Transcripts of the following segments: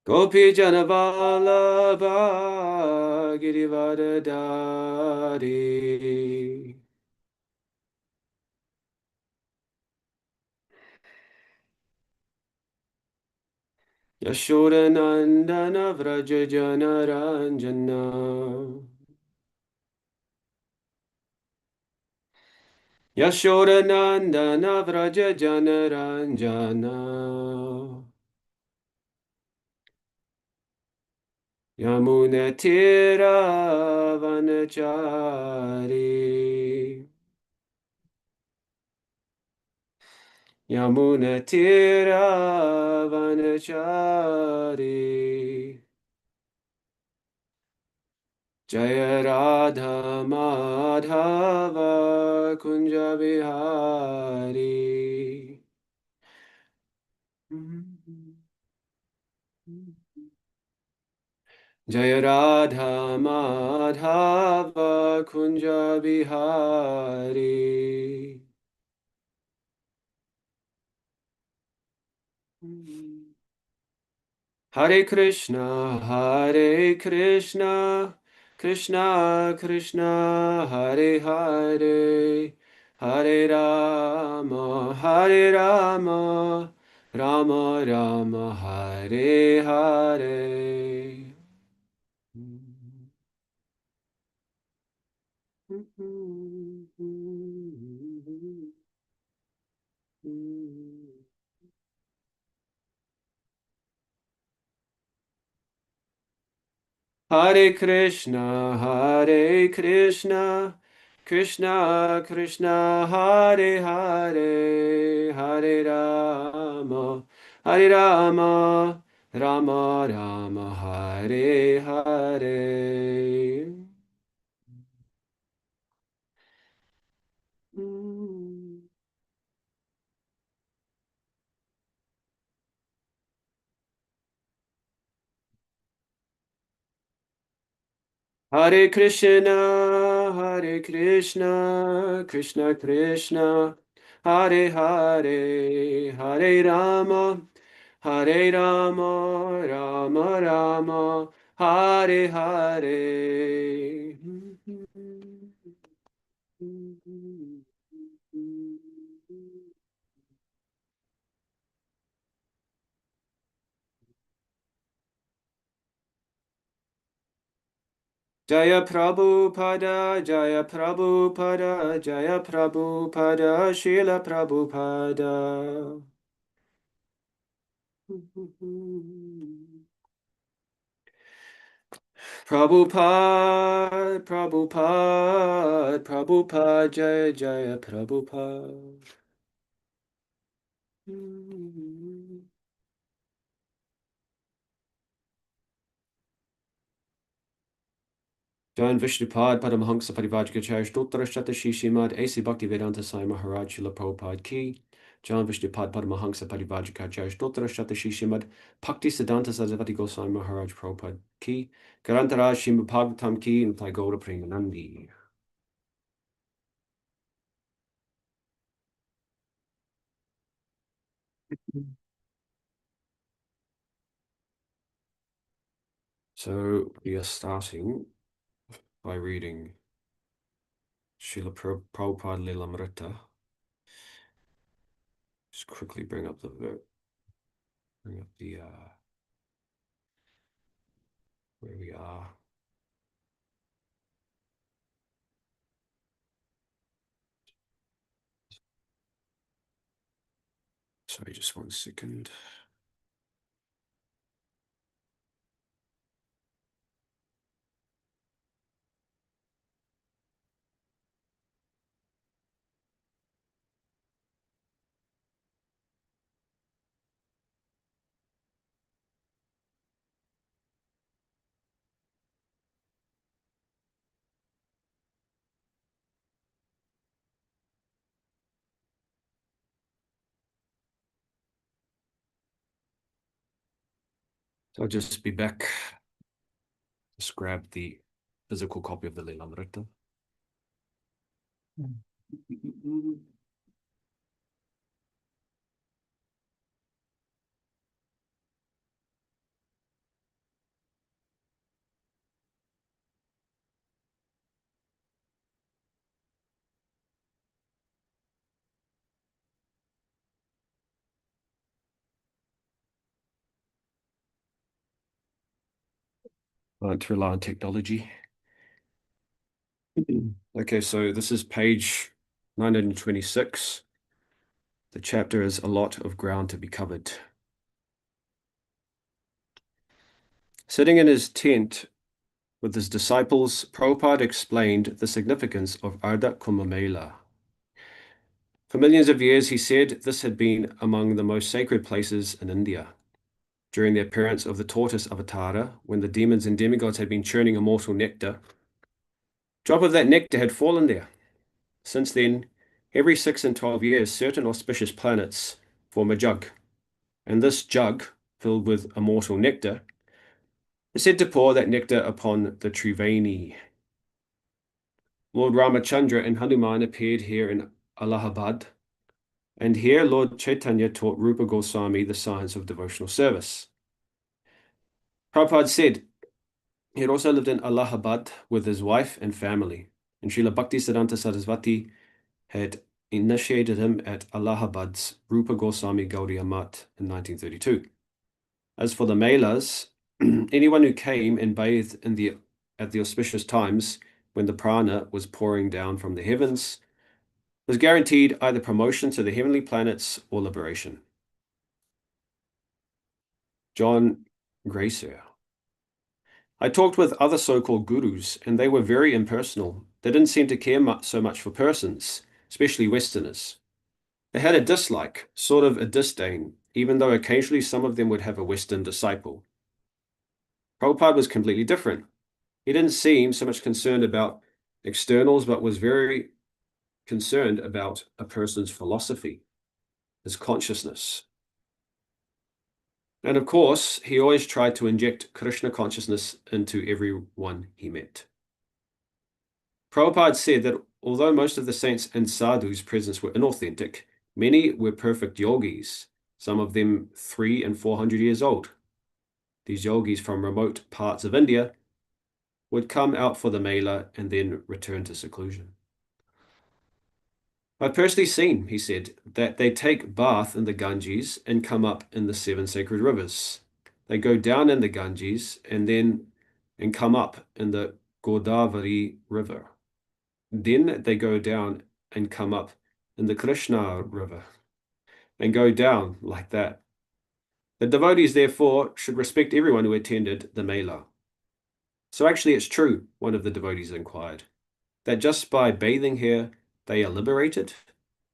Gopi Janavalabha Girivardhari Yashodanandana Vraja Janaranjana Yashodanandana Vraja Janaranjana Yamunatira Vanachari Yamunatira Vanachari Jaya Radha Madhava Kunja Bihari Jaya Radha Madhava Kunja Bihari Hare Krishna, Hare Krishna, Krishna Krishna, Hare Hare, Hare Rama, Hare Rama, Rama Rama, Hare Hare. Hare Krishna, Hare Krishna, Krishna Krishna, Hare Hare, Hare Rama, Hare Rama, Rama Rama, Hare Hare. Hare Krishna, Hare Krishna, Krishna Krishna, Hare Hare, Hare Rama, Hare Rama, Rama Rama, Hare Hare. Jaya Prabhupada, Jaya Prabhupada, Jaya Prabhupada, Srila Prabhupada. Prabhupada, Prabhupada, Prabhupada, Jaya Jaya Prabhupada. John Vishnupad Paramahansa Parivajgacharya Stotra Shatashi Shimad A.C. Bhaktivedanta Sai Maharaj Srila Prabhupada Ki. John Vishnupad Paramahansa Parivajgacharya Stotra Shatashi Shimad Bhakti Siddhanta Sarasvati Goswami Maharaj Prabhupada Ki. Garantaraj Shrimad Bhagavatam Ki and Tagora Premanandi. So we are starting by reading Srila Prabhupada Lilamrita. Just quickly bring up the where we are. Sorry, just 1 second. So I'll just be back. Just grab the physical copy of the Lilamrita. To rely on technology. Okay, so this is page 926. The chapter is a lot of ground to be covered. Sitting in his tent with his disciples, Prabhupada explained the significance of Ardha Kumbh Mela. For millions of years, he said this had been among the most sacred places in India. During the appearance of the tortoise avatara, when the demons and demigods had been churning immortal nectar, a drop of that nectar had fallen there. Since then, every 6 and 12 years, certain auspicious planets form a jug, and this jug, filled with immortal nectar, is said to pour that nectar upon the Triveni. Lord Ramachandra and Hanuman appeared here in Allahabad, and here Lord Chaitanya taught Rupa Goswami the science of devotional service. Prabhupada said he had also lived in Allahabad with his wife and family, and Srila Bhaktisiddhanta Saraswati had initiated him at Allahabad's Rupa Goswami Gaudiya Math in 1932. As for the Melas, anyone who came and bathed at the auspicious times when the prana was pouring down from the heavens was guaranteed either promotion to the heavenly planets or liberation. John Gracer. I talked with other so-called gurus, and they were very impersonal. They didn't seem to care so much for persons, especially Westerners. They had a dislike, sort of a disdain, even though occasionally some of them would have a Western disciple. Prabhupada was completely different. He didn't seem so much concerned about externals, but was very concerned about a person's philosophy, his consciousness. And of course, he always tried to inject Krishna consciousness into everyone he met. Prabhupada said that although most of the saints and sadhus' presence were inauthentic, many were perfect yogis, some of them 300 and 400 years old. These yogis from remote parts of India would come out for the Mela and then return to seclusion. I've personally seen, he said, that they take bath in the Ganges and come up in the 7 sacred rivers. They go down in the Ganges and come up in the Godavari river. Then they go down and come up in the Krishna river and go down like that. The devotees, therefore, should respect everyone who attended the Mela. So actually it's true, one of the devotees inquired, that just by bathing here, they are liberated?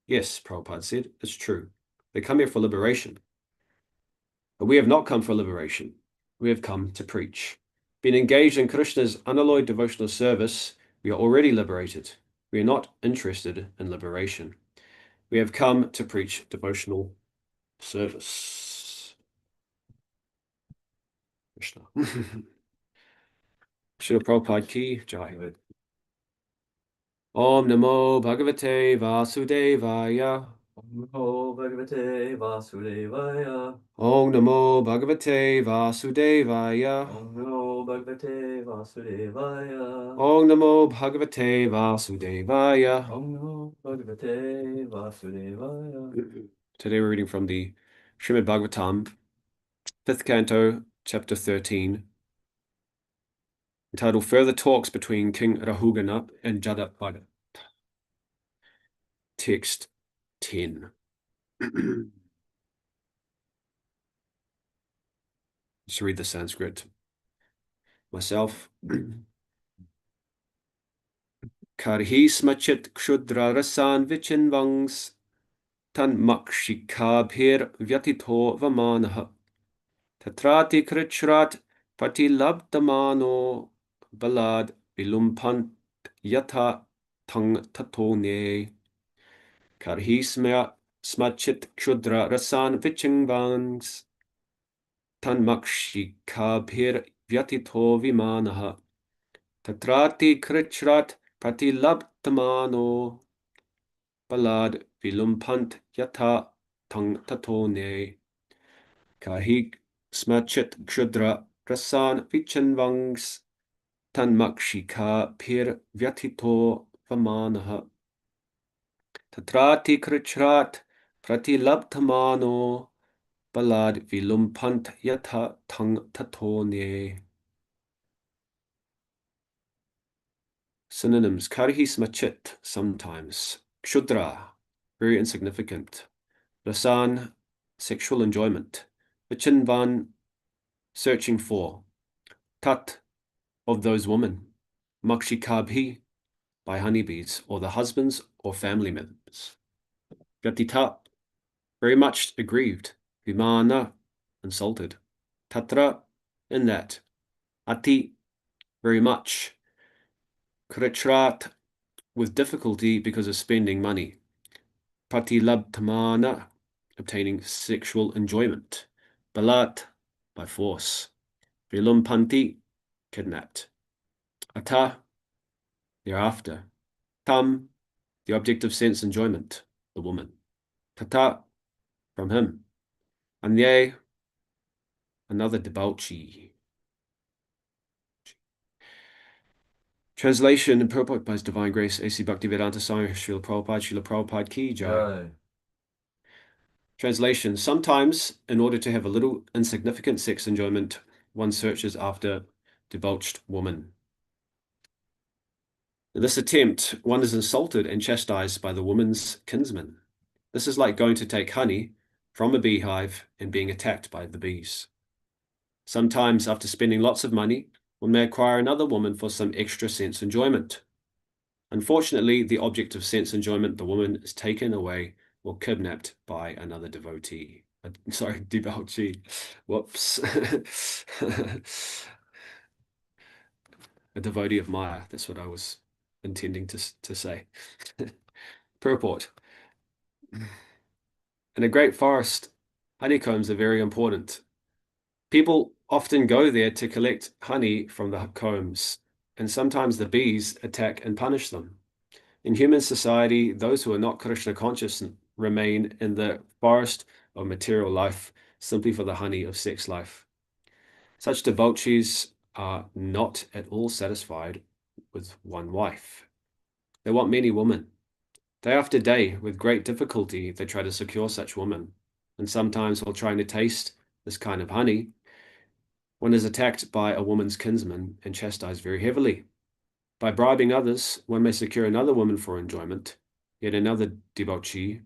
Yes, Prabhupada said, it's true. They come here for liberation. But we have not come for liberation. We have come to preach. Being engaged in Krishna's unalloyed devotional service, we are already liberated. We are not interested in liberation. We have come to preach devotional service. Krishna. Srila Prabhupada ki jai. Om Namo Bhagavate Vasudevaya. Om Namo Bhagavate Vasudevaya. Om Namo Bhagavate Vasudevaya. Om Namo Bhagavate Vasudevaya. Om Namo Bhagavate Vasudevaya. Om Namo Bhagavate Vasudevaya. Today we're reading from the Srimad Bhagavatam, 5th canto, chapter 13, entitled Further Talks Between King Rahugana and Jadabhaga. Text 10. Let's read the Sanskrit myself. Karhi smachit kshudra rasan vichinvangs tan makshikabhir vyatito vamanah tatrati krichrat patilabdamano balad vilumpant yata tang tatone. Karhi smachit kshudra rasan vichinvangs tan makshikabhir vyatito vimanah tatrati krichrat pratilabdamano balad vilumpant yata tang tatone. Kahi smachit kshudra rasan vichanvangs tan makshika pir vyatito vamanah tatrati krichrat pratilabdamano balad vilumpant yata tang tatone. Synonyms: karhi smachit, sometimes. Kshudra, very insignificant. Rasan, sexual enjoyment. Vichinvan, searching for. Tat, of those women. Makshikabhi, by honeybees, or the husbands or family members. Gatita, very much aggrieved. Vimana, insulted. Tatra, in that. Ati, very much. Krichrat, with difficulty because of spending money. Pratilabdhamana, obtaining sexual enjoyment. Balat, by force. Vilumpanti, kidnapped. Ata, thereafter. Tam, the object of sense enjoyment, the woman. Tata, from him. Anye, another debauchee. Translation and purport by His Divine Grace A.C. Bhaktivedanta Swami Srila Prabhupada Ki Jai. Jai. Translation: sometimes, in order to have a little insignificant sex enjoyment, one searches after debauched woman. In this attempt, one is insulted and chastised by the woman's kinsman. This is like going to take honey from a beehive and being attacked by the bees. Sometimes, after spending lots of money, one may acquire another woman for some extra sense enjoyment. Unfortunately, the object of sense enjoyment, the woman, is taken away or kidnapped by another devotee. Sorry, debauchee. Whoops. A devotee of Maya. That's what I was intending to say. Purport. In a great forest, honeycombs are very important. People often go there to collect honey from the combs, and sometimes the bees attack and punish them. In human society, those who are not Krishna conscious remain in the forest of material life simply for the honey of sex life. Such debauchees are not at all satisfied with one wife. They want many women. Day after day, with great difficulty, they try to secure such women. And sometimes while trying to taste this kind of honey, one is attacked by a woman's kinsman and chastised very heavily. By bribing others, one may secure another woman for enjoyment, yet another debauchee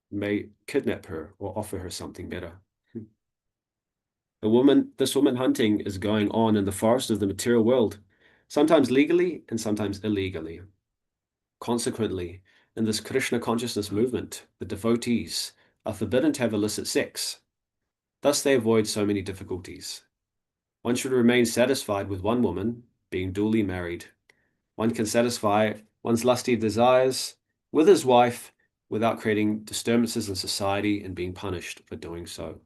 may kidnap her or offer her something better. This woman hunting is going on in the forest of the material world, sometimes legally and sometimes illegally. Consequently, in this Krishna consciousness movement, the devotees are forbidden to have illicit sex. Thus, they avoid so many difficulties. One should remain satisfied with one woman, being duly married. One can satisfy one's lusty desires with his wife without creating disturbances in society and being punished for doing so.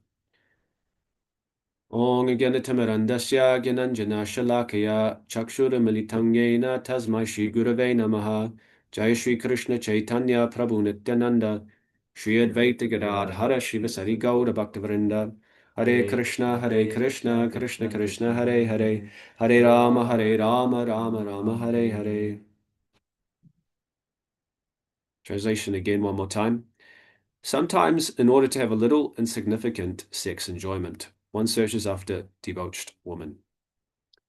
Ong Ganatamarandasya Gyananjana Shalakaya Chakshura Militangena Tasmai Shri Gurave Namaha Jai Shri Krishna Chaitanya Prabhu Nityananda Shri Advaita Gadadhara Shivasari Gaura Bhaktivinoda Hare Krishna Krishna Krishna Hare Hare Hare Rama Rama Rama Hare Hare. Translation again one more time. Sometimes, in order to have a little insignificant sex enjoyment, one searches after debauched woman.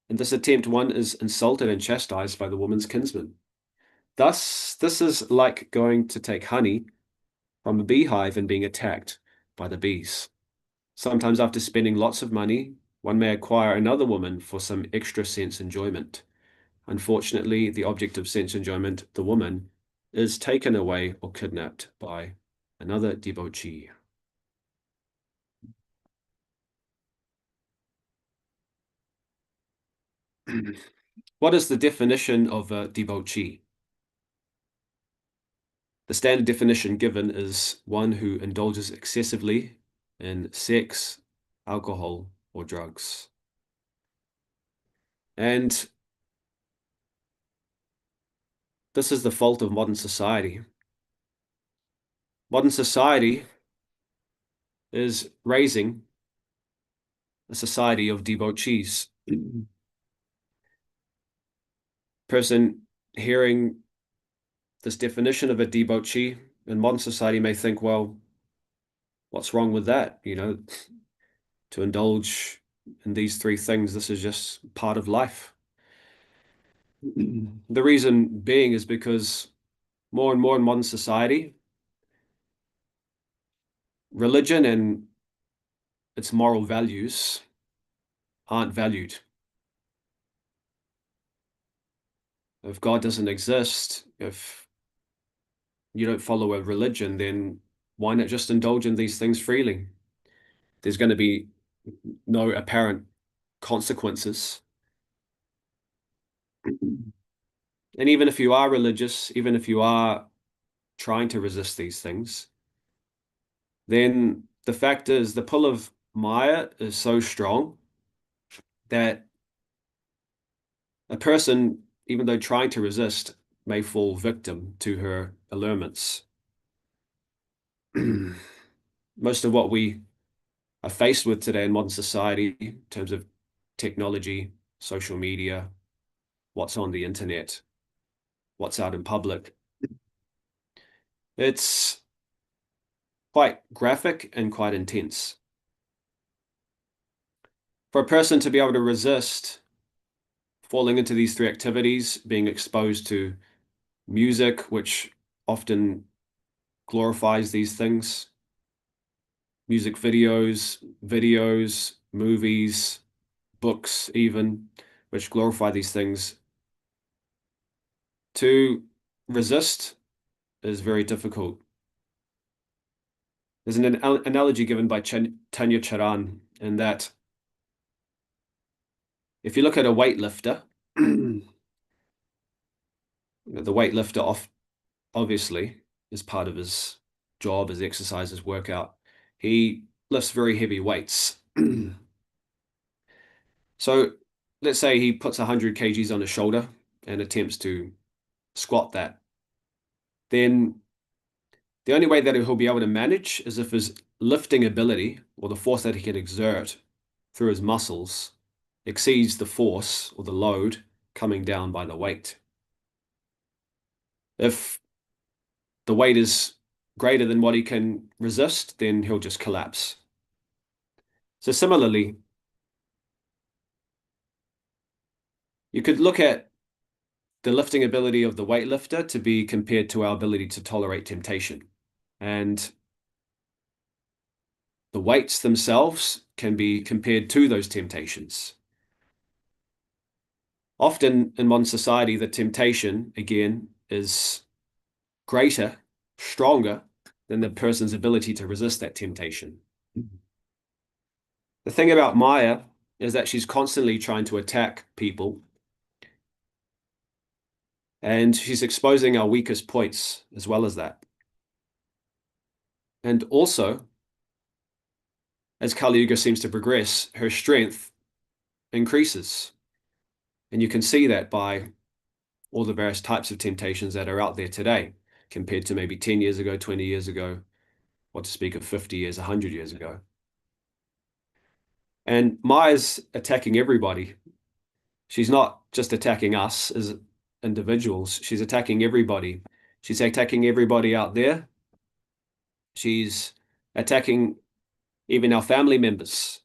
In this attempt, one is insulted and chastised by the woman's kinsman. Thus, this is like going to take honey from a beehive and being attacked by the bees. Sometimes, after spending lots of money, one may acquire another woman for some extra sense enjoyment. Unfortunately, the object of sense enjoyment, the woman, is taken away or kidnapped by another debauchee. What is the definition of a debauchee? The standard definition given is one who indulges excessively in sex, alcohol, or drugs. And this is the fault of modern society. Modern society is raising a society of debauchees. Person hearing this definition of a debauchee in modern society may think, well, what's wrong with that? You know, to indulge in these three things, this is just part of life. The reason being is because more and more in modern society, religion and its moral values aren't valued. If God doesn't exist, if you don't follow a religion, then why not just indulge in these things freely? There's going to be no apparent consequences. And even if you are religious, even if you are trying to resist these things, then the fact is the pull of Maya is so strong that a person, even though trying to resist, may fall victim to her allurements. Most of what we are faced with today in modern society, in terms of technology, social media, what's on the internet, what's out in public, it's quite graphic and quite intense. For a person to be able to resist falling into these three activities, being exposed to music, which often glorifies these things, music videos, movies, books, even, which glorify these things, to resist is very difficult. There's an analogy given by Tanya Charan in that if you look at a weightlifter, the weightlifter obviously is part of his job, his exercise, his workout. He lifts very heavy weights. So let's say he puts 100 kgs on his shoulder and attempts to squat that. Then the only way that he'll be able to manage is if his lifting ability or the force that he can exert through his muscles exceeds the force or the load coming down by the weight. If the weight is greater than what he can resist, then he'll just collapse. So similarly, you could look at the lifting ability of the weightlifter to be compared to our ability to tolerate temptation. And the weights themselves can be compared to those temptations. Often in modern society, the temptation, again, is greater, stronger than the person's ability to resist that temptation. The thing about Maya is that she's constantly trying to attack people, and she's exposing our weakest points as well as that. And also, as Kali Yuga seems to progress, her strength increases. And you can see that by all the various types of temptations that are out there today, compared to maybe 10 years ago, 20 years ago, what to speak of 50 years, 100 years ago. And Maya's attacking everybody. She's not just attacking us as individuals, she's attacking everybody. She's attacking everybody out there. She's attacking even our family members,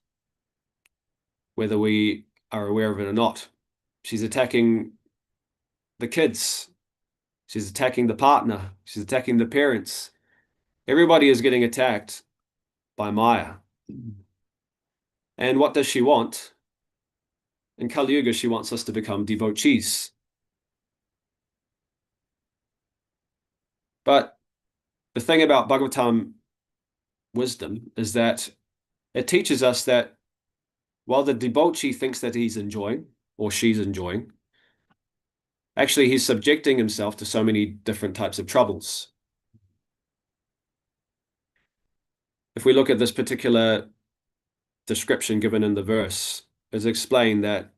whether we are aware of it or not. She's attacking the kids. She's attacking the partner. She's attacking the parents. Everybody is getting attacked by Maya. And what does she want? In Kali Yuga, she wants us to become devotees. But the thing about Bhagavatam wisdom is that it teaches us that while the devotee thinks that he's enjoying or she's enjoying, actually he's subjecting himself to so many different types of troubles. If we look at this particular description given in the verse, it's explained that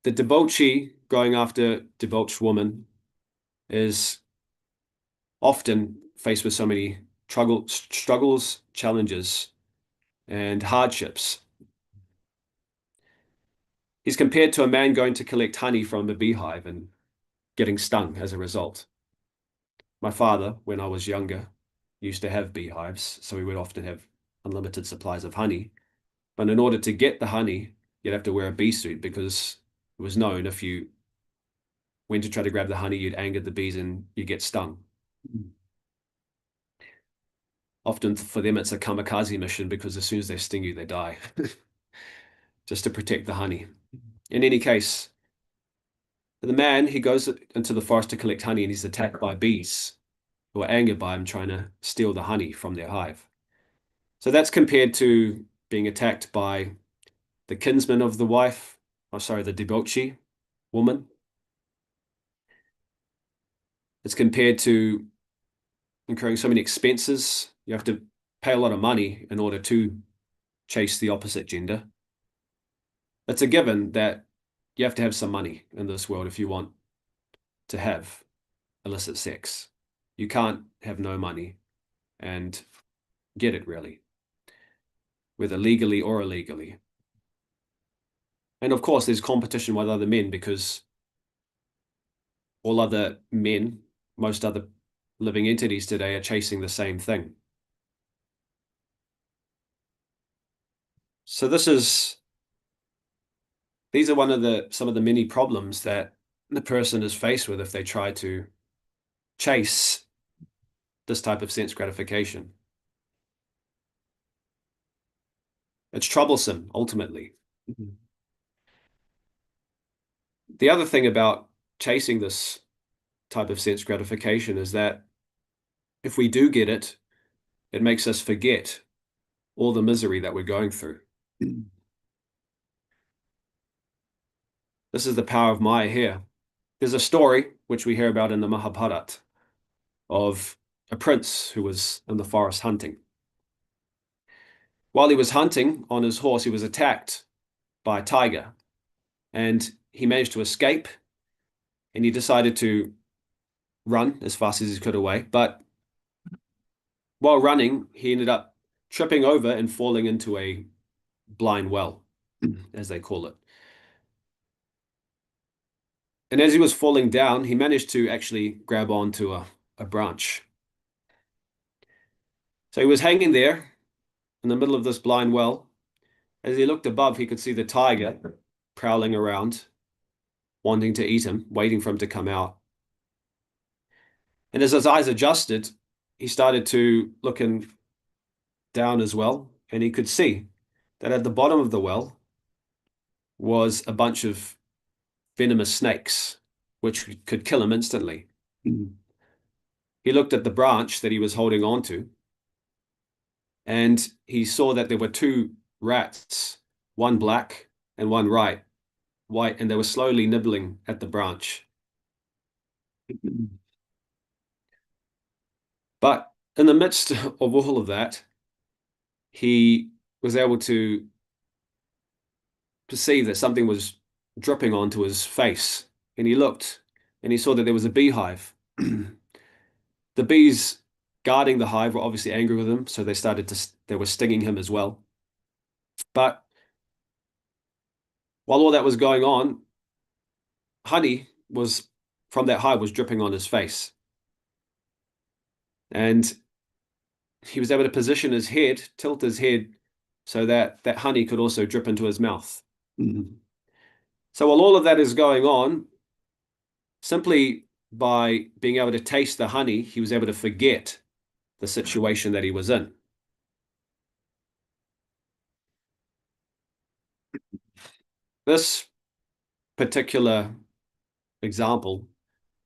the debauchee going after debauched woman is often faced with so many struggles, challenges, and hardships. He's compared to a man going to collect honey from a beehive and getting stung as a result. My father, when I was younger, used to have beehives, so we would often have unlimited supplies of honey. But in order to get the honey, you'd have to wear a bee suit because It was known if you went to try to grab the honey, you'd anger the bees and you get stung. Often for them, it's a kamikaze mission because as soon as they sting you, they die. Just to protect the honey. In any case, the man, he goes into the forest to collect honey and he's attacked by bees who are angered by him trying to steal the honey from their hive. So that's compared to being attacked by the kinsman of the wife, the debauchee woman. It's compared to incurring so many expenses. You have to pay a lot of money in order to chase the opposite gender. It's a given that you have to have some money in this world if you want to have illicit sex. You can't have no money and get it, really, whether legally or illegally. And of course, there's competition with other men because all other men, most other living entities today are chasing the same thing. So these are some of the many problems that the person is faced with if they try to chase this type of sense gratification. It's troublesome, ultimately. The other thing about chasing this type of sense gratification is that if we do get it, it makes us forget all the misery that we're going through. This is the power of Maya here. There's a story which we hear about in the Mahabharata of a prince who was in the forest hunting. While he was hunting on his horse, he was attacked by a tiger, and he managed to escape, and he decided to run as fast as he could away. But while running, he ended up tripping over and falling into a blind well, as they call it. And as he was falling down, he managed to actually grab onto a branch. So he was hanging there in the middle of this blind well. As he looked above, he could see the tiger prowling around, wanting to eat him, waiting for him to come out. And as his eyes adjusted, he started to look down as well, and he could see that at the bottom of the well was a bunch of venomous snakes, which could kill him instantly. He looked at the branch that he was holding on to, and he saw that there were two rats, one black and one white, and they were slowly nibbling at the branch. But in the midst of all of that, he was able to perceive that something was dripping onto his face. And he looked and he saw that there was a beehive. The bees guarding the hive were obviously angry with him, so they were stinging him as well. But while all that was going on, honey was from that hive was dripping on his face. And he was able to position his head, tilt his head, so that that honey could also drip into his mouth. So while all of that is going on, simply by being able to taste the honey, he was able to forget the situation that he was in. This particular example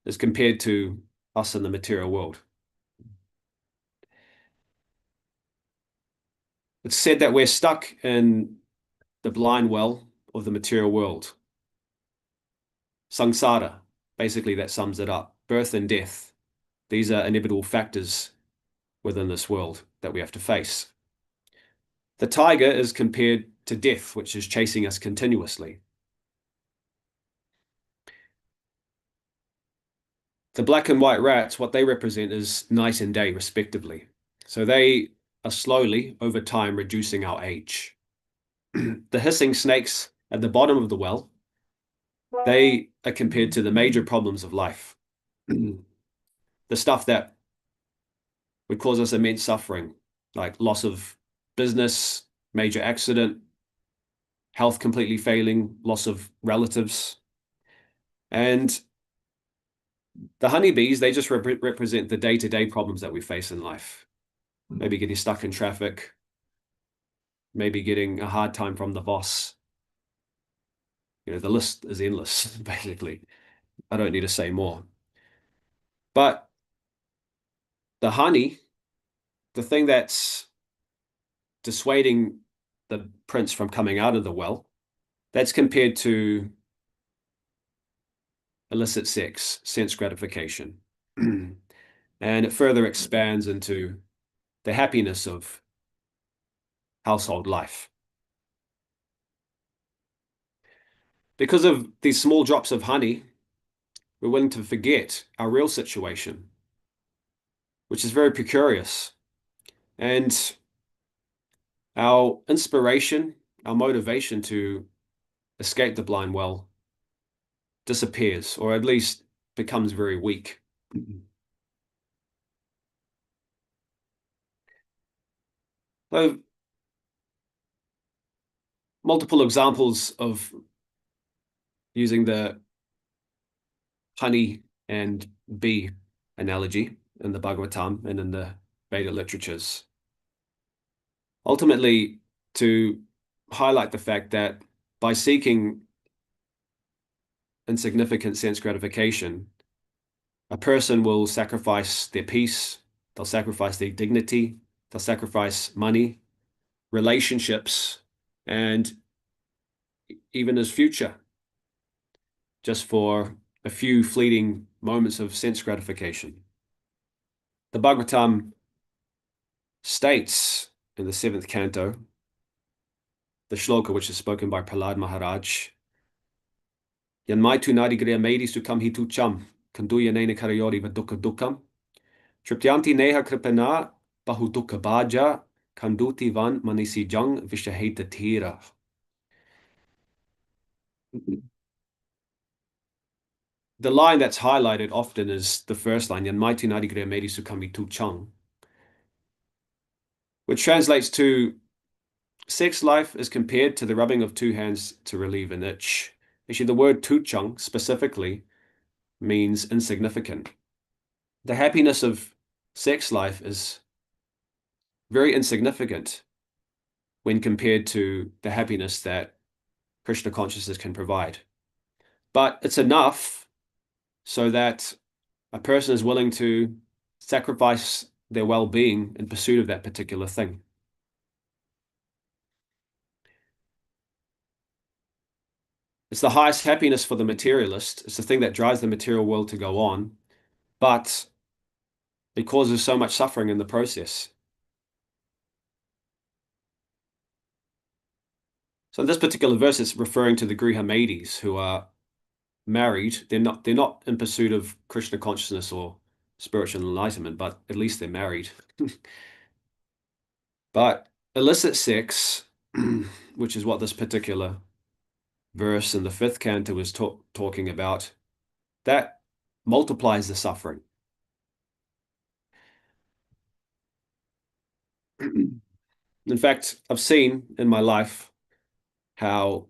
is compared to us in the material world. It's said that we're stuck in the blind well of the material world. Samsara, basically that sums it up. Birth and death. These are inevitable factors within this world that we have to face. The tiger is compared to death, which is chasing us continuously. The black and white rats, what they represent is night and day, respectively. So they are slowly, over time, reducing our age. The hissing snakes at the bottom of the well, they are compared to the major problems of life. The stuff that would cause us immense suffering, like loss of business, major accident, health completely failing, loss of relatives, And the honeybees, they just represent the day-to-day problems that we face in life. Maybe getting stuck in traffic, maybe getting a hard time from the boss. The list is endless, basically. I don't need to say more. But the honey, the thing that's dissuading the prince from coming out of the well, that's compared to illicit sex, sense gratification. And it further expands into the happiness of household life. Because of these small drops of honey, we're willing to forget our real situation, which is very precarious. And our inspiration, our motivation to escape the blind well disappears, or at least becomes very weak. So, multiple examples of using the honey and bee analogy in the Bhagavatam and in the Veda literatures. Ultimately, to highlight the fact that by seeking insignificant sense gratification, a person will sacrifice their peace, they'll sacrifice their dignity, they'll sacrifice money, relationships, and even his future, just for a few fleeting moments of sense gratification. The Bhagavatam states in the 7th canto, the shloka which is spoken by Prahlad Maharaj, Yanmaitu Nadigriya Maidi Sukam Hitu Cham, Kanduya Nena Karayori Vaduka Dukam, Triptyanti Neha Kripana, Bahuduka Baja, Kanduti Van Manisi Jang Vishaheta Tira. The line that's highlighted often is the first line, Yanmaitu Nadigriya Maidi Sukam Hitu Chang, which translates to sex life is compared to the rubbing of two hands to relieve an itch. Actually, the word tuchang specifically means insignificant. The happiness of sex life is very insignificant when compared to the happiness that Krishna consciousness can provide. But it's enough so that a person is willing to sacrifice their well-being in pursuit of that particular thing. It's the highest happiness for the materialist. It's the thing that drives the material world to go on, but it causes so much suffering in the process. So in this particular verse, it's referring to the Griha Maidis who are married. They're not in pursuit of Krishna consciousness or spiritual enlightenment, but at least they're married. But illicit sex, which is what this particular verse in the 5th canto is talking about, that multiplies the suffering. In fact, I've seen in my life how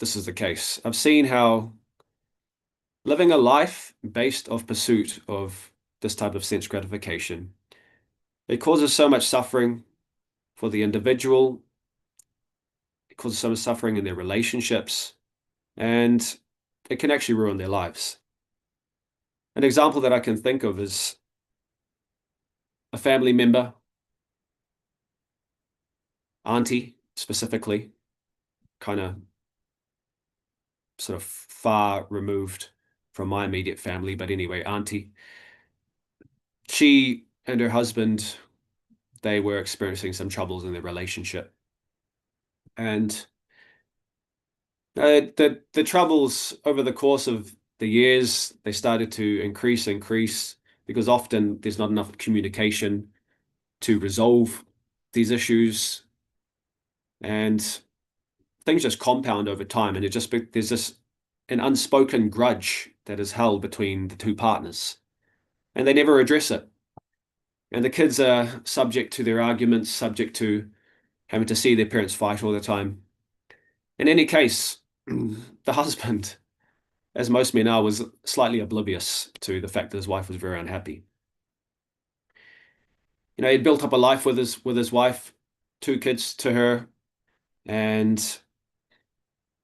this is the case. I've seen how living a life based off pursuit of this type of sense gratification, it causes so much suffering for the individual. It causes so much suffering in their relationships, and it can actually ruin their lives. An example that I can think of is a family member, auntie specifically, kind of sort of far removed from my immediate family, but anyway, auntie. She and her husband, they were experiencing some troubles in their relationship. And the troubles over the course of the years, they started to increase because often there's not enough communication to resolve these issues, and things just compound over time, and there's this an unspoken grudge that is held between the two partners, and they never address it. And the kids are subject to their arguments, subject to having to see their parents fight all the time. In any case, the husband as most men are, was slightly oblivious to the fact that his wife was very unhappy. He'd built up a life with his wife, two kids to her, and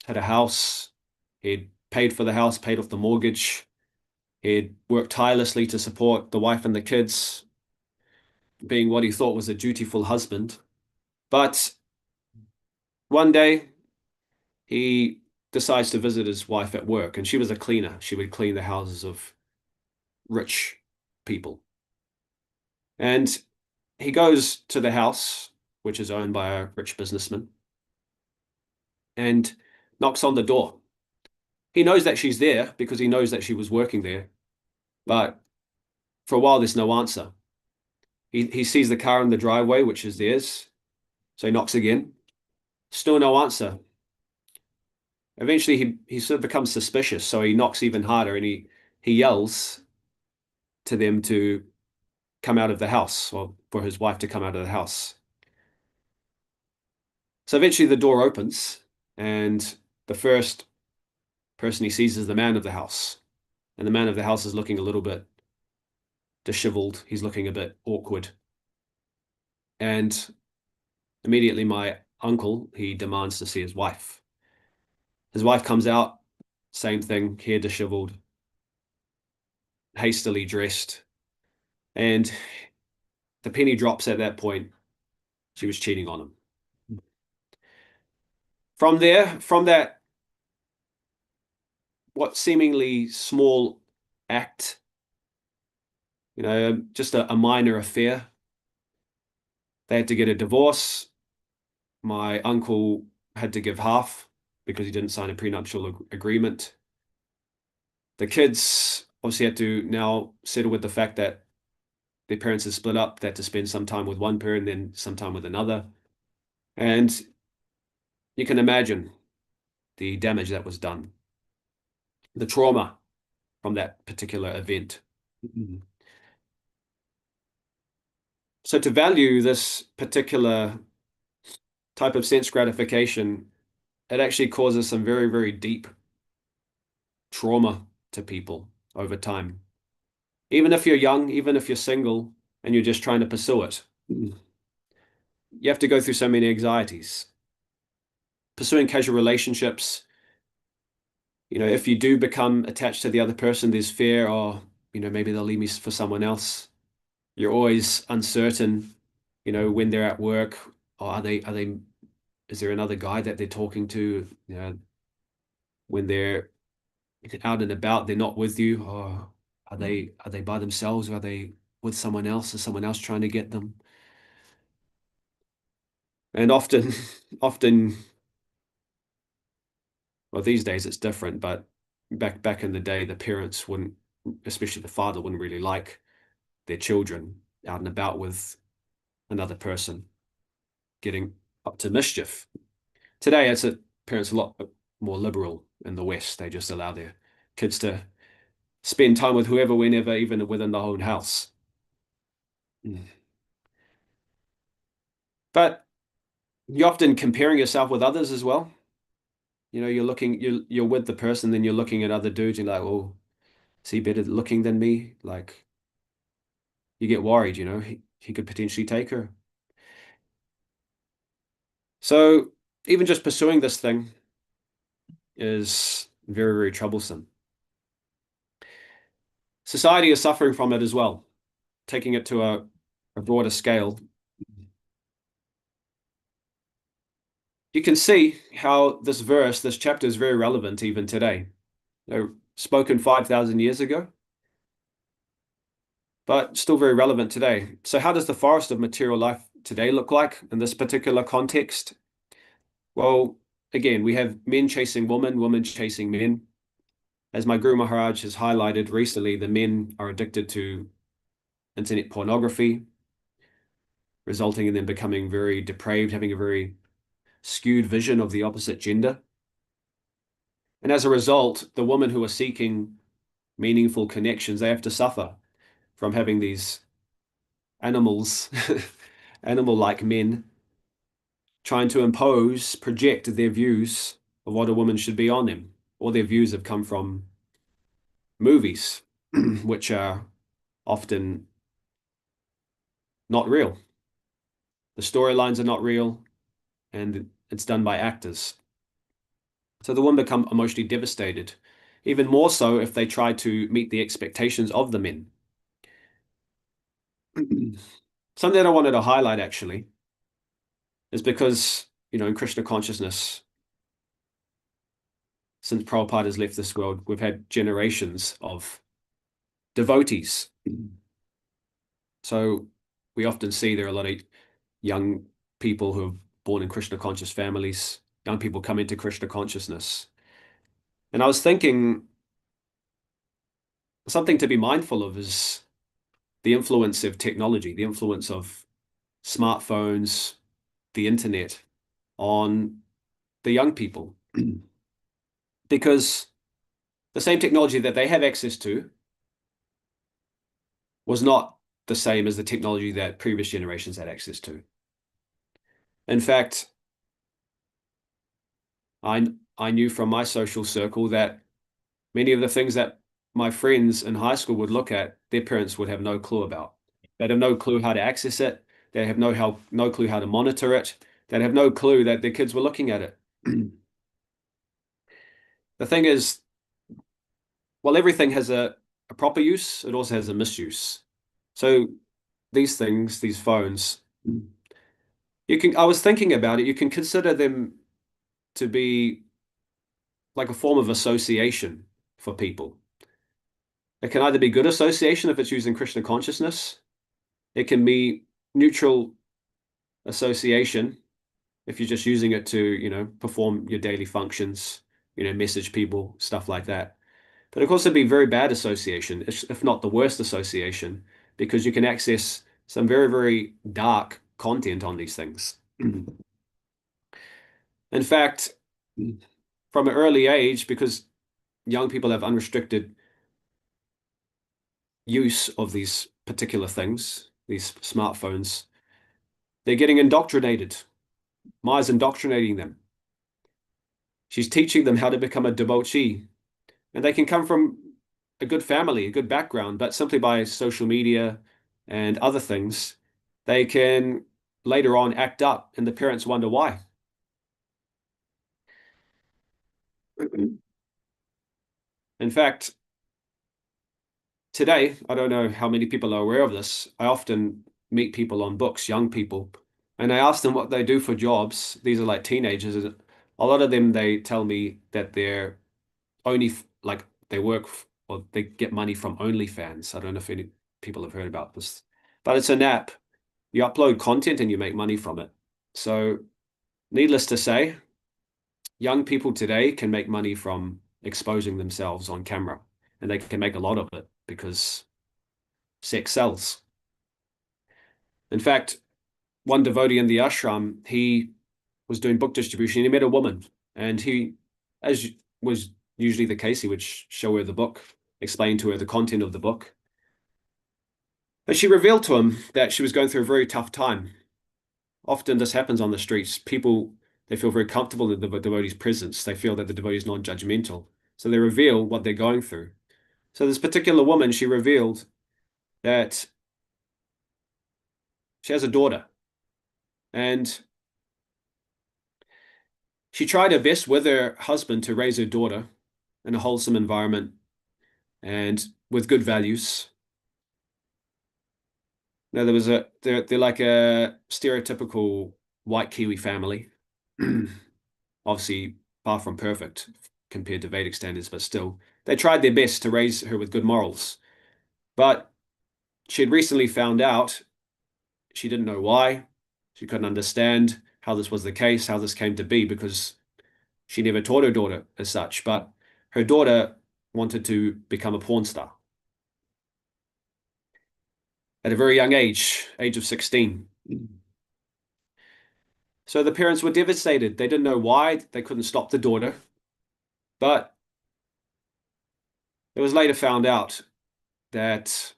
had a house. He'd paid for the house, paid off the mortgage. He'd worked tirelessly to support the wife and the kids, being what he thought was a dutiful husband. But one day, he decides to visit his wife at work, and she was a cleaner. She would clean the houses of rich people. And he goes to the house, which is owned by a rich businessman, and knocks on the door. He knows that she's there because he knows that she was working there, but for a while there's no answer. He sees the car in the driveway, which is theirs, so he knocks again. Still no answer. Eventually he sort of becomes suspicious, so he knocks even harder and he yells to them to come out of the house, or for his wife to come out of the house. So eventually the door opens, and the first person he sees is the man of the house. And the man of the house is looking a little bit disheveled. He's looking a bit awkward. And immediately my uncle, he demands to see his wife. His wife comes out, same thing, hair disheveled, hastily dressed. And the penny drops at that point. She was cheating on him. From there, from that, what seemingly small act, just a minor affair, they had to get a divorce. My uncle had to give half because he didn't sign a prenuptial agreement. The kids obviously had to now settle with the fact that their parents had split up. They had to spend some time with one parent, then some time with another. And you can imagine the damage that was done, the trauma from that particular event. So to value this particular type of sense gratification, it actually causes some very, very deep trauma to people over time. Even if you're young, even if you're single and you're just trying to pursue it, you have to go through so many anxieties. Pursuing casual relationships, if you do become attached to the other person, there's fear, or, maybe they'll leave me for someone else. You're always uncertain, when they're at work, or is there another guy that they're talking to? When they're out and about, they're not with you, or are they by themselves, or are they with someone else? Is someone else trying to get them? And often, often, well, these days it's different, but back in the day, the parents wouldn't, especially the father, wouldn't really like their children out and about with another person, getting up to mischief. Today, parents are a lot more liberal in the West. They just allow their kids to spend time with whoever, whenever, even within the own house. But you're often comparing yourself with others as well. You're with the person, then you're looking at other dudes, and you're like, oh, is he better looking than me? Like, you get worried, he could potentially take her. So even just pursuing this thing is very, very troublesome. Society is suffering from it as well, taking it to a broader scale. You can see how this chapter is very relevant even today. They're spoken 5,000 years ago, but still very relevant today. So how does the forest of material life today look like in this particular context? Well, again, we have men chasing women, women chasing men. As my Guru Maharaj has highlighted recently, the men are addicted to internet pornography, resulting in them becoming very depraved, having a very skewed vision of the opposite gender. And as a result, the women who are seeking meaningful connections, they have to suffer from having these animals, animal-like men, trying to project their views of what a woman should be on them. All their views have come from movies, which are often not real. The storylines are not real, and it's done by actors. So the women become emotionally devastated, even more so if they try to meet the expectations of the men. Something that I wanted to highlight actually is because, in Krishna consciousness, since Prabhupada has left this world, we've had generations of devotees. So we often see there are a lot of young people who are born in Krishna conscious families, young people come into Krishna consciousness. And I was thinking something to be mindful of is the influence of technology, the influence of smartphones, the internet on the young people. Because the same technology that they have access to was not the same as the technology that previous generations had access to. In fact, I knew from my social circle that many of the things that my friends in high school would look at, their parents would have no clue about. They'd have no clue how to access it. They have no clue how to monitor it. They'd have no clue that their kids were looking at it. The thing is, while everything has a proper use, it also has a misuse. So these things, these phones, I was thinking about it, you can consider them to be like a form of association for people. It can either be good association if it's using Krishna consciousness. It can be neutral association if you're just using it to, perform your daily functions, message people, stuff like that. But it can also be very bad association, if not the worst association, because you can access some very, very dark content on these things. In fact, from an early age, because young people have unrestricted use of these particular things, these smartphones, they're getting indoctrinated. Maya's indoctrinating them. She's teaching them how to become a devotee. And they can come from a good family, a good background, but simply by social media and other things, they can later on act up, and the parents wonder why. In fact, today, I don't know how many people are aware of this. I often meet people on books, young people, and I ask them what they do for jobs. These are like teenagers. And a lot of them, they tell me that they're only like they work or they get money from OnlyFans. I don't know if any people have heard about this, but it's an app. You upload content and you make money from it. So, needless to say, young people today can make money from exposing themselves on camera, and they can make a lot of it because sex sells. In fact, one devotee in the ashram, he was doing book distribution. He met a woman, and he, as was usually the case, he would show her the book, explain to her the content of the book. And she revealed to him that she was going through a very tough time. Often this happens on the streets. People, they feel very comfortable in the devotee's presence. They feel that the devotee is non-judgmental. So they reveal what they're going through. So this particular woman, she revealed that she has a daughter, and she tried her best with her husband to raise her daughter in a wholesome environment and with good values. Now they're like a stereotypical white Kiwi family. Obviously far from perfect compared to Vedic standards, but still, they tried their best to raise her with good morals. But she had recently found out she didn't know why. She couldn't understand how this was the case, how this came to be, because she never taught her daughter as such. But her daughter wanted to become a porn star at a very young age of 16. So the parents were devastated. They didn't know why. They couldn't stop the daughter. But it was later found out that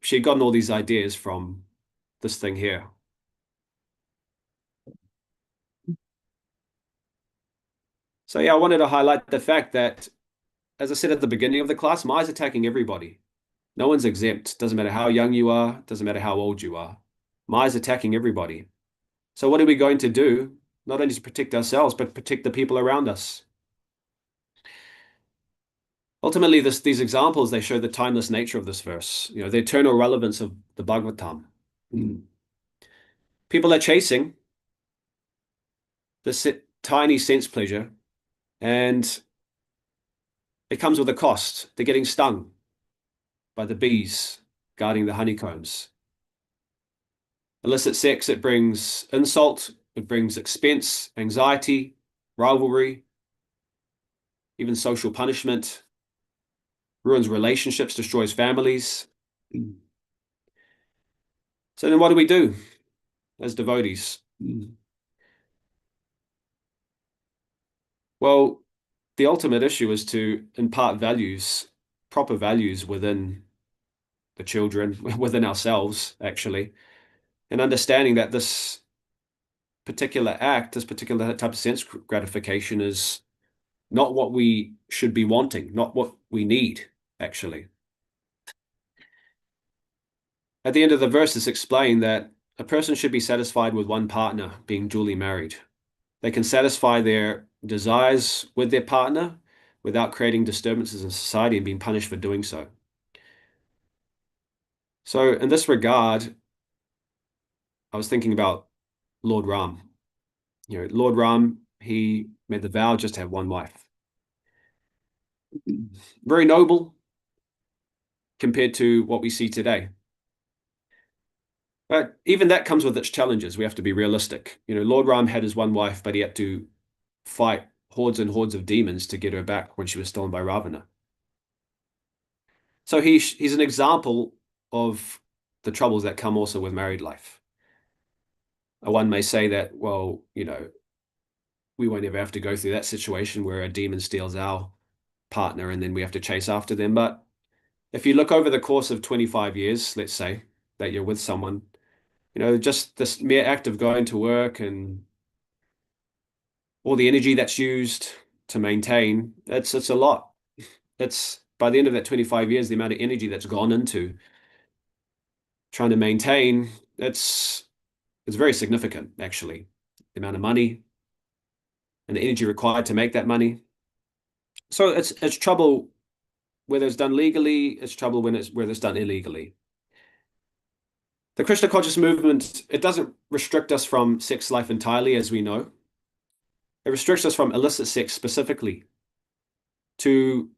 she had gotten all these ideas from this thing here. So yeah, I wanted to highlight the fact that as I said at the beginning of the class, Maya is attacking everybody. No one's exempt. Doesn't matter how young you are, doesn't matter how old you are. Maya's attacking everybody. So what are we going to do? Not only to protect ourselves, but protect the people around us. Ultimately, these examples, they show the timeless nature of this verse, the eternal relevance of the Bhagavatam. People are chasing this tiny sense pleasure, and it comes with a cost. They're getting stung by the bees guarding the honeycombs. Illicit sex, it brings insult, it brings expense, anxiety, rivalry, even social punishment, ruins relationships, destroys families. So then what do we do as devotees? Well, the ultimate issue is to impart values, proper values within the children, within ourselves, actually, and understanding that this particular act, this particular type of sense gratification is not what we should be wanting, not what we need, actually. At the end of the verse, it's explained that a person should be satisfied with one partner being duly married. They can satisfy their desires with their partner without creating disturbances in society and being punished for doing so. So, in this regard, I was thinking about Lord Ram. Lord Ram, he made the vow just to have one wife. Very noble compared to what we see today. But even that comes with its challenges. We have to be realistic. Lord Ram had his one wife, but he had to fight hordes and hordes of demons to get her back when she was stolen by Ravana. So he's an example of the troubles that come also with married life. One may say that, well, we won't ever have to go through that situation where a demon steals our partner and then we have to chase after them. But if you look over the course of 25 years, let's say, that you're with someone, just this mere act of going to work and all the energy that's used to maintain, it's a lot. It's by the end of that 25 years, the amount of energy that's gone into trying to maintain, it's very significant, actually. The amount of money and the energy required to make that money. So it's trouble whether it's done legally, it's trouble whether it's done illegally. The Krishna conscious movement, it doesn't restrict us from sex life entirely, as we know. It restricts us from illicit sex specifically to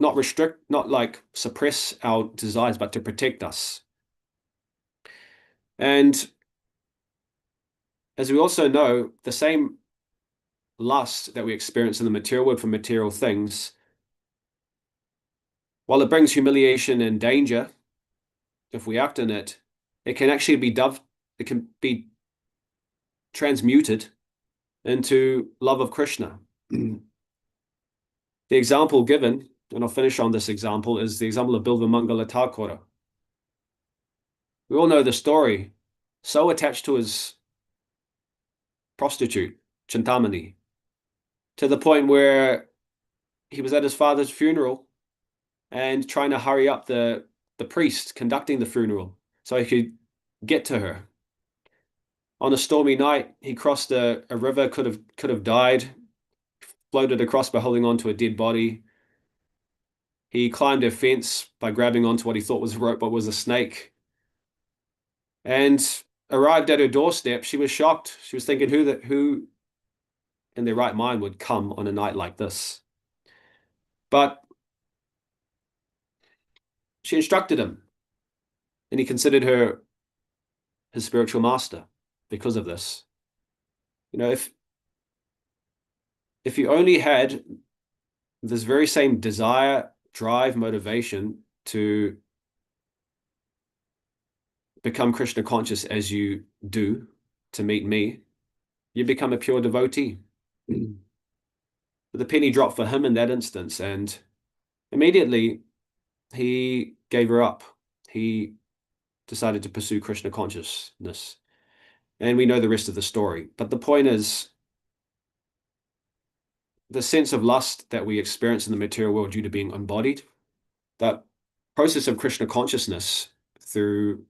not restrict, not like suppress our desires, but to protect us. And as we also know, the same lust that we experience in the material world for material things, while it brings humiliation and danger, if we act in it, it can actually it can be transmuted into love of Krishna. The example given, and I'll finish on this example, is the example of Bilva Mangala Thakura. We all know the story. So attached to his prostitute, Chintamani, to the point where he was at his father's funeral and trying to hurry up the priest conducting the funeral so he could get to her. On a stormy night, he crossed a river, could have died, floated across by holding on to a dead body. He climbed a fence by grabbing onto what he thought was a rope, but was a snake. And arrived at her doorstep, she was shocked. She was thinking, who in their right mind would come on a night like this? But she instructed him, and he considered her his spiritual master because of this. If you only had this very same desire, drive, motivation to become Krishna conscious as you do to meet me, you become a pure devotee. The penny dropped for him in that instance, and immediately he gave her up. He decided to pursue Krishna consciousness. And we know the rest of the story. But the point is, the sense of lust that we experience in the material world due to being embodied, that process of Krishna consciousness through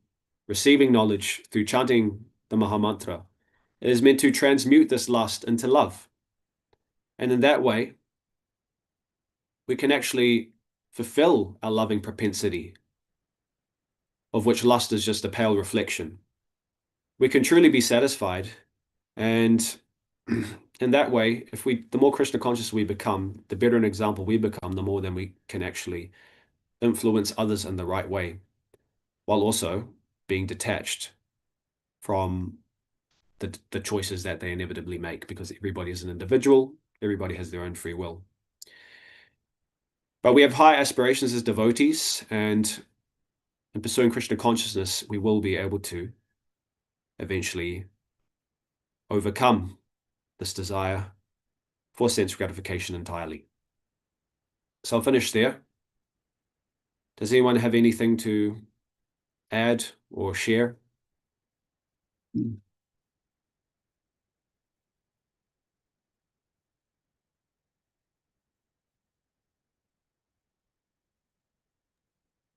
receiving knowledge, through chanting the Mahamantra, is meant to transmute this lust into love. And in that way, we can actually fulfill our loving propensity, of which lust is just a pale reflection. We can truly be satisfied, and in that way, the more Krishna conscious we become, the better an example we become, the more then we can actually influence others in the right way, while also being detached from the choices that they inevitably make, because everybody is an individual, everybody has their own free will. But we have high aspirations as devotees, and in pursuing Krishna consciousness, we will be able to eventually overcome this desire for sense gratification entirely. So I'll finish there. Does anyone have anything to add or share?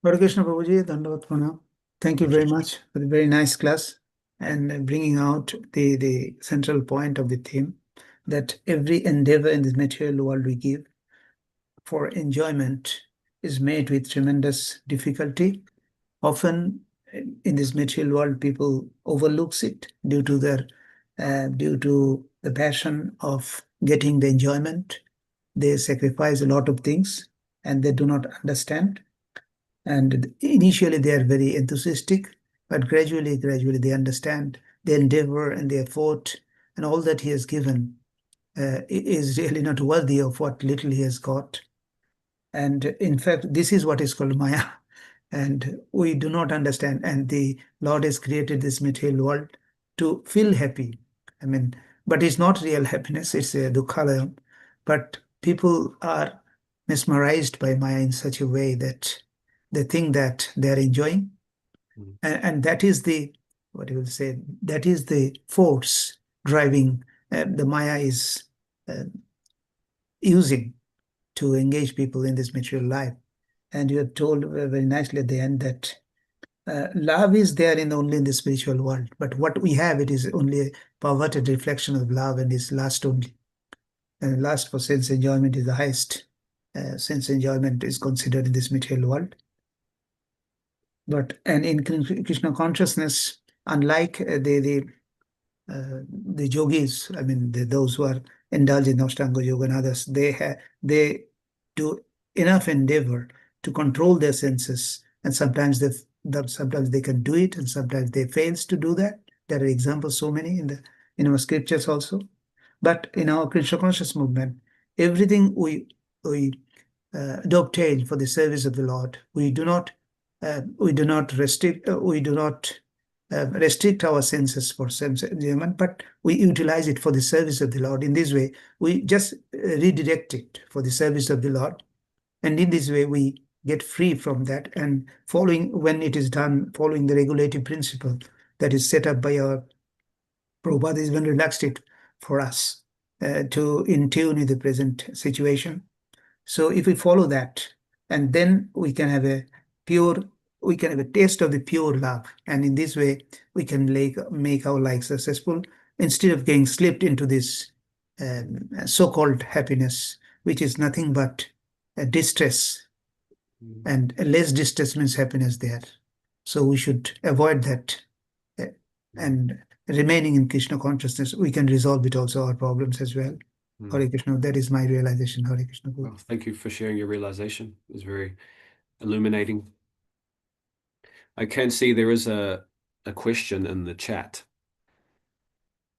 Hare Krishna Prabhuji, Dandavat Pranam. Thank you very much for the very nice class and bringing out the central point of the theme that every endeavor in this material world we give for enjoyment is made with tremendous difficulty. Often in this material world, people overlooks it due to the passion of getting the enjoyment. They sacrifice a lot of things and they do not understand. And initially they are very enthusiastic, but gradually they understand the endeavor and the effort and all that he has given is really not worthy of what little he has got. And in fact, this is what is called Maya. And we do not understand. And the Lord has created this material world to feel happy. I mean, but it's not real happiness, it's a dukhalayam. But people are mesmerized by Maya in such a way that they think that they're enjoying. And that is what you will say, that is the force driving the Maya is using to engage people in this material life. And you have told very nicely at the end that love is there only in the spiritual world, but what we have, it is only a perverted reflection of love and is lust only. And lust for sense enjoyment is the highest sense enjoyment is considered in this material world. And in Krishna consciousness, unlike the yogis, I mean those who are indulged in Ashtanga Yoga and others, they do enough endeavor to control their senses, and sometimes they can do it, and sometimes they fails to do that. There are examples so many in our scriptures also. But in our Krishna conscious movement, everything we dovetail for the service of the Lord. We do not restrict our senses for sense enjoyment, but we utilize it for the service of the Lord. In this way, we just redirect it for the service of the Lord, and in this way we get free from that. And when it is done, following the regulative principle that is set up by our Prabhupada, is when relaxed it for us to in tune with the present situation. So if we follow that, and then we can have a taste of the pure love. And in this way, we can make our life successful instead of getting slipped into this so-called happiness, which is nothing but distress. And less distress means happiness there. So we should avoid that. And remaining in Krishna consciousness, we can resolve it also, our problems as well. Hare Krishna, that is my realization. Hare Krishna. Well, thank you for sharing your realization. It was very illuminating. I can see there is a question in the chat.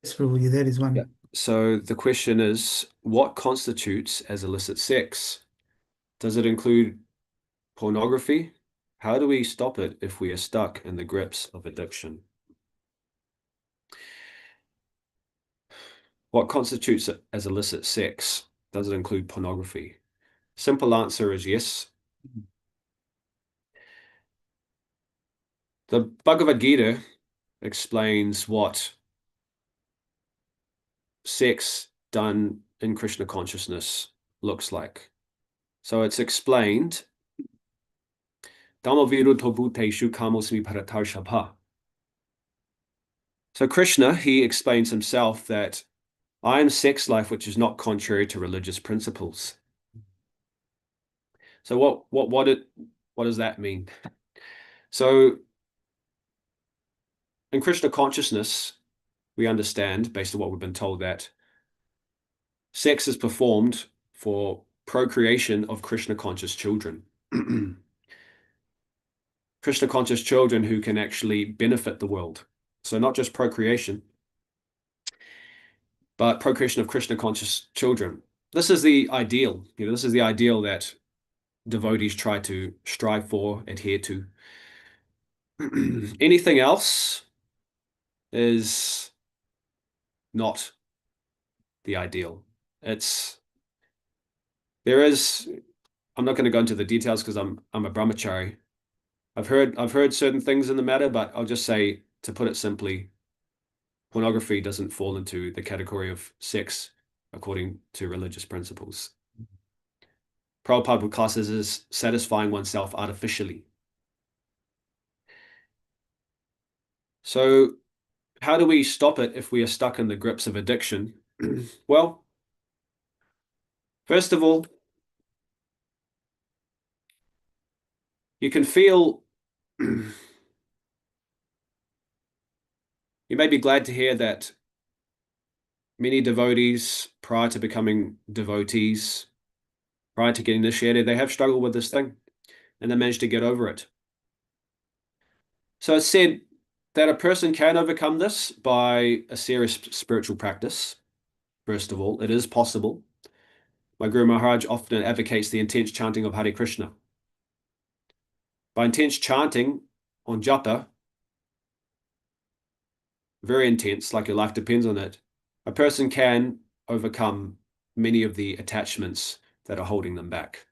Yes, Prabhuji, there is one. Yeah. So the question is, what constitutes as illicit sex? Does it include pornography? How do we stop it if we are stuck in the grips of addiction? What constitutes as illicit sex? Does it include pornography? Simple answer is yes. The Bhagavad Gita explains what sex done in Krishna consciousness looks like. So it's explained. So Krishna, he explains himself that I am sex life, which is not contrary to religious principles. So what does that mean? So in Krishna consciousness, we understand, based on what we've been told, that sex is performed for procreation of Krishna conscious children. Krishna conscious children who can actually benefit the world. So not just procreation, but procreation of Krishna conscious children. This is the ideal. This is the ideal that devotees try to strive for, adhere to. Anything else is not the ideal. I'm not going to go into the details because I'm a brahmachari. I've heard certain things in the matter, but I'll just say, to put it simply, pornography doesn't fall into the category of sex according to religious principles. Prabhupada would class this as satisfying oneself artificially. So how do we stop it if we are stuck in the grips of addiction? Well, first of all, you can feel, you may be glad to hear that many devotees, prior to becoming devotees, prior to getting initiated, they have struggled with this thing and they managed to get over it. So it's said that a person can overcome this by a serious spiritual practice. First of all, it is possible. My Guru Maharaj often advocates the intense chanting of Hare Krishna. By intense chanting on japa, very intense, like your life depends on it, a person can overcome many of the attachments that are holding them back.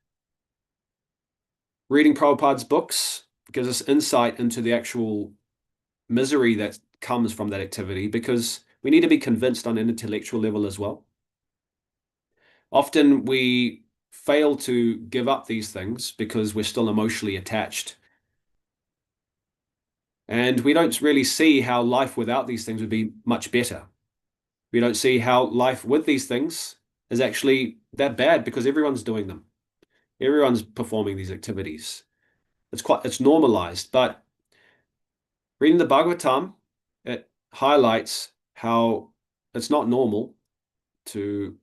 Reading Prabhupada's books gives us insight into the actual misery that comes from that activity, because we need to be convinced on an intellectual level as well. Often we fail to give up these things because we're still emotionally attached. And we don't really see how life without these things would be much better. We don't see how life with these things is actually that bad, because everyone's doing them. Everyone's performing these activities. It's normalized, but reading the Bhagavatam, it highlights how it's not normal to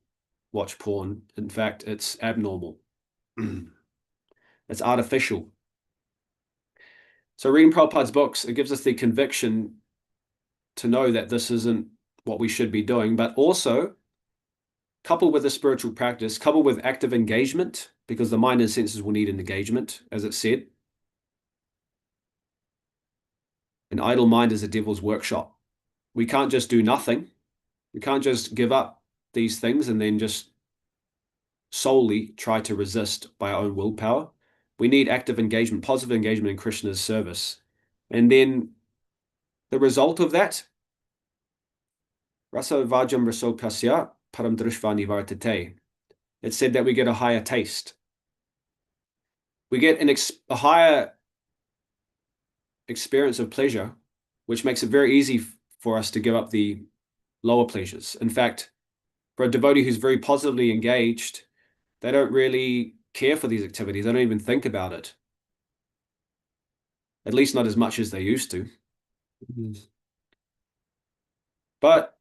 watch porn. In fact, it's abnormal. It's artificial. So reading Prabhupada's books, it gives us the conviction to know that this isn't what we should be doing, but also coupled with a spiritual practice, coupled with active engagement, because the mind and senses will need an engagement, as it said. An idle mind is a devil's workshop. We can't just do nothing. We can't just give up these things and then just solely try to resist by our own willpower. We need active engagement, positive engagement in Krishna's service. And then the result of that, rasa vajam rasopasya param drishva nivartate. It said that we get a higher taste. We get a higher experience of pleasure, which makes it very easy for us to give up the lower pleasures. In fact, for a devotee who's very positively engaged, they don't really care for these activities. They don't even think about it. At least not as much as they used to. But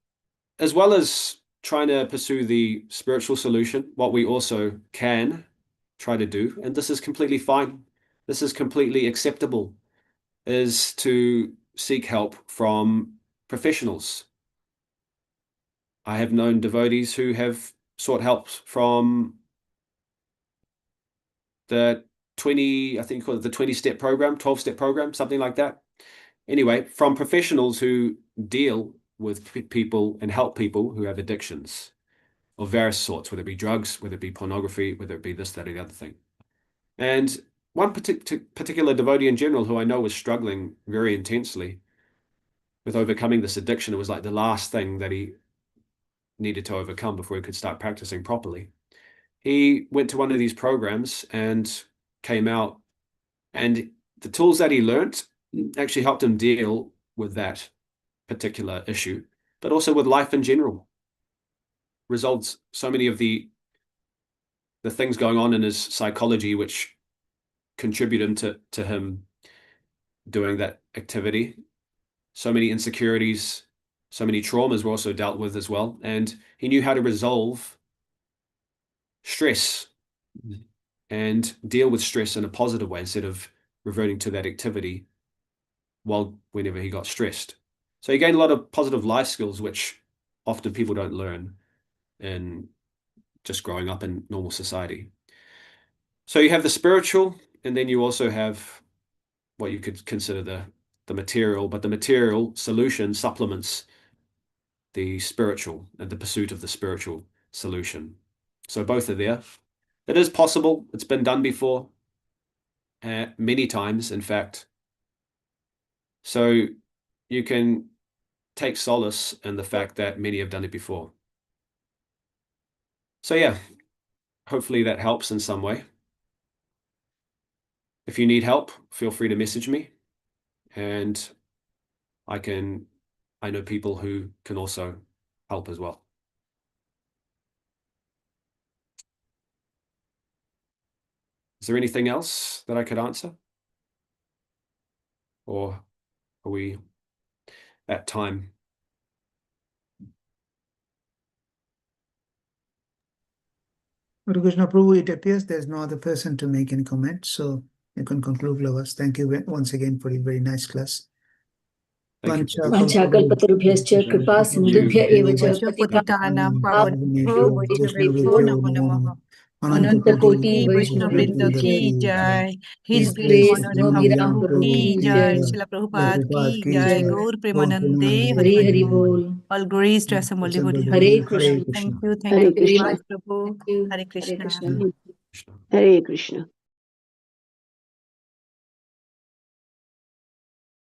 as well as trying to pursue the spiritual solution, what we also can try to do, and this is completely fine, this is completely acceptable, is to seek help from professionals. I have known devotees who have sought help from the 20-step program, 12-step program, something like that. Anyway, from professionals who deal with people and help people who have addictions of various sorts, whether it be drugs, whether it be pornography, whether it be this, that, or the other thing. And one particular devotee in general who I know was struggling very intensely with overcoming this addiction, it was like the last thing that he needed to overcome before he could start practicing properly. He went to one of these programs and came out, and the tools that he learned actually helped him deal with that particular issue, but also with life in general. Resolved so many of the things going on in his psychology which contributed to him doing that activity. So many insecurities, so many traumas were also dealt with as well. And he knew how to resolve stress and deal with stress in a positive way instead of reverting to that activity whenever he got stressed. So he gained a lot of positive life skills, which often people don't learn in just growing up in normal society. So you have the spiritual, and then you also have what you could consider the material, but the material solution supplements the spiritual and the pursuit of the spiritual solution. So both are there. It is possible. It's been done before, many times, in fact. So you can take solace in the fact that many have done it before. So yeah, hopefully that helps in some way. If you need help, feel free to message me, and I know people who can also help as well. Is there anything else that I could answer? Or are we at time? Hare Krishna Prabhu, it appears there's no other person to make any comment, so you can conclude, lovers. Thank you once again for a very nice class. Thank you. वाञ्छाकल्पतरुभ्यश्च कृपा सिन्धुभ्य एव च पतितानां पावनेभ्यो वैष्णवेभ्यो नमो नमः। अनन्तकोटि वैष्णववृंद की जय। हिज ग्रेस मनोभिराम प्रभु की की जय। जय। शिला प्रभुपाद की की जय। जय। गौर प्रेमानंदे हरि हरि बोल। All glories to assembled devotees. Hare Thank Krishna. you. Thank Hare you very Krishna. much, Prabhu. Hare Hare Krishna. Krishna. Hare Krishna.